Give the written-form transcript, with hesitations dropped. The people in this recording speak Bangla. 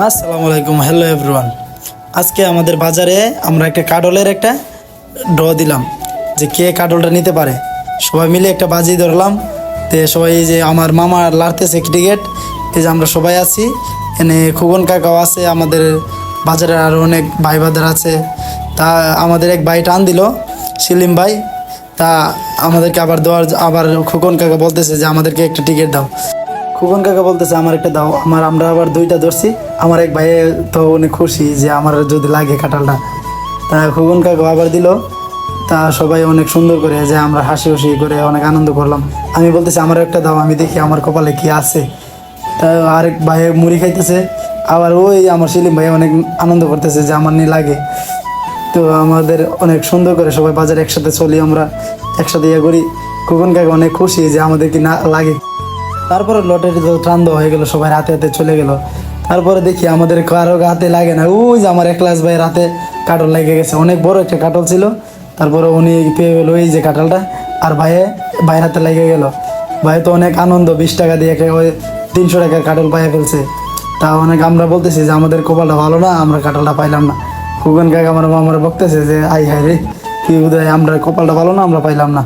আসসালামু আলাইকুম, হ্যালো এভরিওয়ান। আজকে আমাদের বাজারে আমরা একটা কাডলের একটা ড্র দিলাম যে কে কাডলটা নিতে পারে। সবাই মিলে একটা বাজি ধরলাম। তো সবাই এই যে আমার মামা লাড়তেছে টিকিট, এই যে আমরা সবাই আছি এনে, খুগন কাকাও আছে, আমাদের বাজারে আরও অনেক ভাই বাদার আছে। তা আমাদের এক ভাই টান দিল, সেলিম ভাই। তা আমাদেরকে আবার খুকন কাকা বলতেছে যে আমাদেরকে একটা টিকিট দাও। খুকন কাকা বলতেছে আমার একটা দাও। আমরা আবার দুইটা ধরছি। আমার এক ভাই তো অনেক খুশি যে আমার যদি লাগে কাঁঠালটা। তা খুকন কাকা আবার দিল। তা সবাই অনেক সুন্দর করে যে আমরা হাসি খুশি করে অনেক আনন্দ করলাম। আমি বলতেছি আমার একটা দাও, আমি দেখি আমার কপালে কি আছে। তা আরেক ভাই মুড়ি খাইতেছে। আবার ওই আমার সেলিম ভাই অনেক আনন্দ করতেছে যে আমার নিয়ে লাগে। তো আমাদের অনেক সুন্দর করে সবাই বাজারে একসাথে চলি, আমরা একসাথে ইয়ে করি। খুকন কাকা অনেক খুশি যে আমাদের কি না লাগে। তারপরে লটারি তো টান দেওয়া হয়ে গেল, সবাই হাতে হাতে চলে গেল। তারপরে দেখি আমাদের কারো হাতে লাগে না। ওই যে আমার এক ক্লাস ভাইয়ের হাতে কাটল লেগে গেছে, অনেক বড় একটা কাটল ছিল। তারপরে উনি পেয়ে গেল এই যে কাঁঠালটা, আর ভাইয়ের হাতে লেগে গেল। ভাই তো অনেক আনন্দ, 20 টাকা দিয়ে ওই 300 টাকার কাটল পাইয়ে ফেলছে। তা অনেক আমরা বলতেছি যে আমাদের কপালটা ভালো না, আমরা কাঁঠালটা পাইলাম না। খুগন কাকা আমার বকতেছে যে আই হায় রে, কি বোধ হয় আমরা কপালটা ভালো না, আমরা পাইলাম না।